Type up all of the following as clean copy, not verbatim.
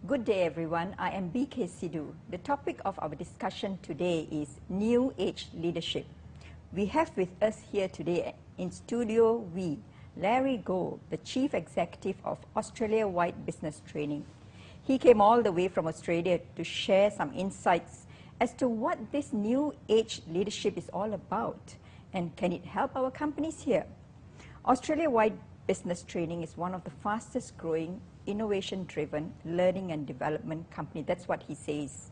Good day everyone, I am BK Sidhu. The topic of our discussion today is New Age Leadership. We have with us here today in Studio V, Larry Gould, the Chief Executive of Australia-wide Business Training. He came all the way from Australia to share some insights as to what this New Age Leadership is all about and can it help our companies here. Australia-wide Business Training is one of the fastest growing innovation-driven learning and development company. That's what he says.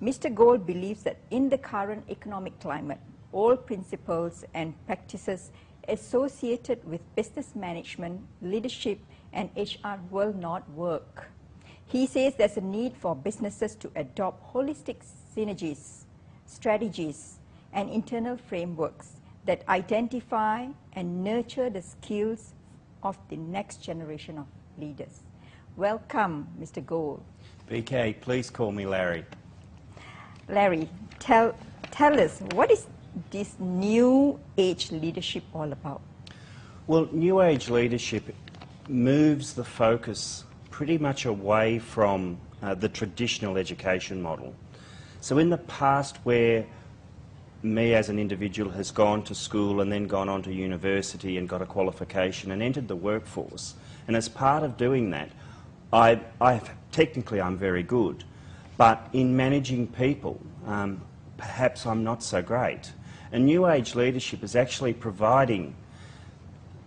Mr. Gould believes that in the current economic climate, all principles and practices associated with business management, leadership, and HR will not work. He says there's a need for businesses to adopt holistic synergies, strategies, and internal frameworks that identify and nurture the skills of the next generation of leaders. Welcome, Mr. Gould. BK, please call me Larry. Larry, tell us, what is this New Age Leadership all about? Well, New Age Leadership moves the focus pretty much away from the traditional education model. So in the past, where me as an individual has gone to school and then gone on to university and got a qualification and entered the workforce, and as part of doing that, technically I'm very good, but in managing people, perhaps I'm not so great. And New Age Leadership is actually providing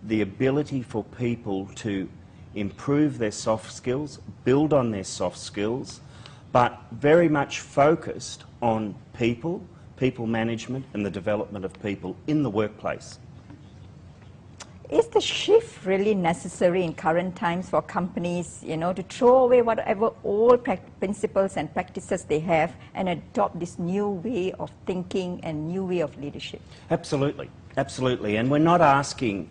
the ability for people to improve their soft skills, build on their soft skills, but very much focused on people management and the development of people in the workplace. Is the shift really necessary in current times for companies, to throw away whatever old principles and practices they have and adopt this new way of thinking and new way of leadership? Absolutely, absolutely. And we're not asking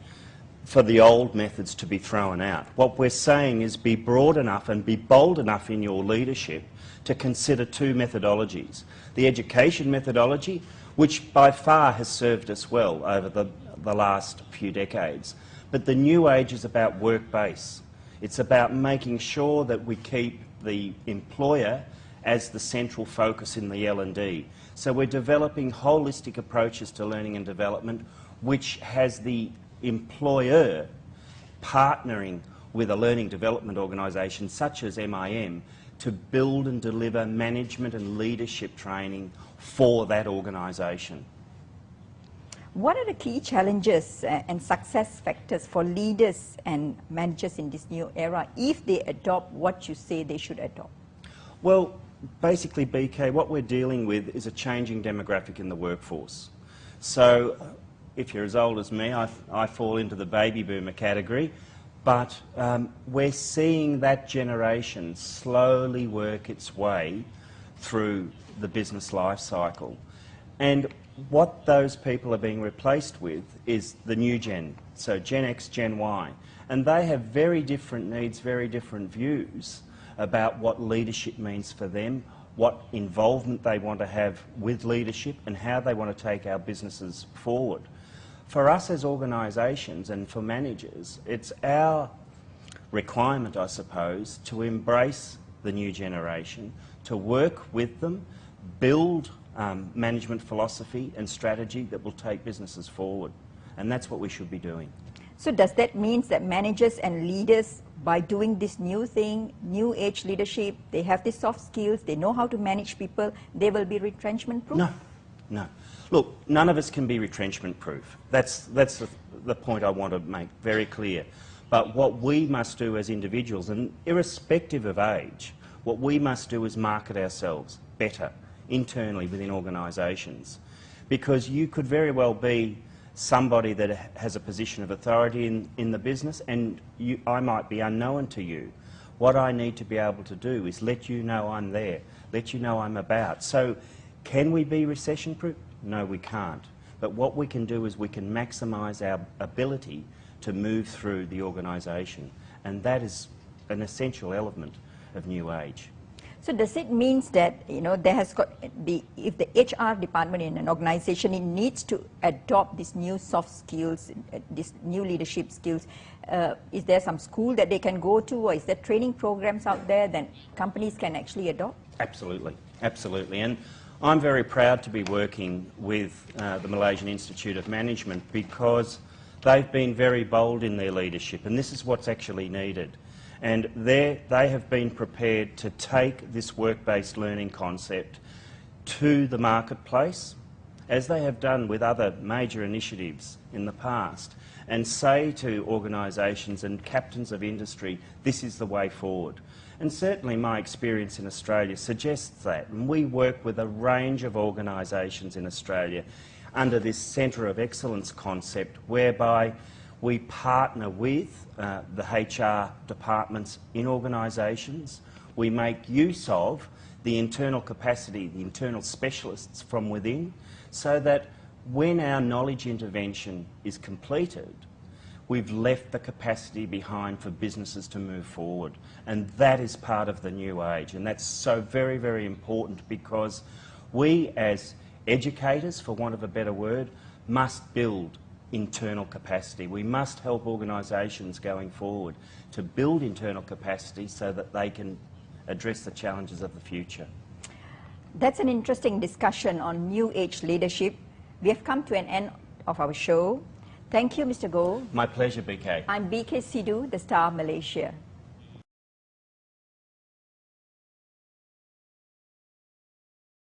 for the old methods to be thrown out. What we're saying is be broad enough and be bold enough in your leadership to consider two methodologies. The education methodology, which by far has served us well over the last few decades. But the new age is about work base. It's about making sure that we keep the employer as the central focus in the L&D. So we're developing holistic approaches to learning and development, which has the employer partnering with a learning development organisation such as MIM to build and deliver management and leadership training for that organisation. What are the key challenges and success factors for leaders and managers in this new era if they adopt what you say they should adopt? Well, basically, BK, what we're dealing with is a changing demographic in the workforce. So if you're as old as me, I fall into the baby boomer category, but we're seeing that generation slowly work its way through the business life cycle. And what those people are being replaced with is the new gen, so Gen X, Gen Y. And they have very different needs, very different views about what leadership means for them, what involvement they want to have with leadership, and how they want to take our businesses forward. For us as organisations and for managers, it's our requirement, I suppose, to embrace the new generation, to work with them, build management philosophy and strategy that will take businesses forward. And that's what we should be doing. So does that mean that managers and leaders, by doing this new thing, new age leadership, they have the soft skills, they know how to manage people, they will be retrenchment proof? No, no. Look, none of us can be retrenchment proof. That's the point I want to make very clear. But what we must do as individuals, and irrespective of age, what we must do is market ourselves better internally within organisations, because you could very well be somebody that has a position of authority in the business, and I might be unknown to you. What I need to be able to do is let you know I'm there, let you know I'm about. So can we be recession proof? No, we can't. But what we can do is we can maximise our ability to move through the organisation, and that is an essential element of New Age. So does it mean that, you know, there has got if the HR department in an organization, it needs to adopt these new soft skills, these new leadership skills, is there some school that they can go to, or is there training programs out there that companies can actually adopt? Absolutely, absolutely. And I'm very proud to be working with the Malaysian Institute of Management, because they've been very bold in their leadership, and this is what's actually needed. And they have been prepared to take this work-based learning concept to the marketplace, as they have done with other major initiatives in the past, and say to organisations and captains of industry, this is the way forward. And certainly my experience in Australia suggests that. And we work with a range of organisations in Australia under this Centre of Excellence concept, whereby we partner with the HR departments in organisations. We make use of the internal capacity, the internal specialists from within, so that when our knowledge intervention is completed, we've left the capacity behind for businesses to move forward. And that is part of the new age. And that's so very, very important, because we as educators, for want of a better word, must build internal capacity. We must help organisations going forward to build internal capacity so that they can address the challenges of the future. That's an interesting discussion on new age leadership. We have come to an end of our show. Thank you, Mr. Gould. My pleasure, BK. I'm BK Sidhu, the Star of Malaysia.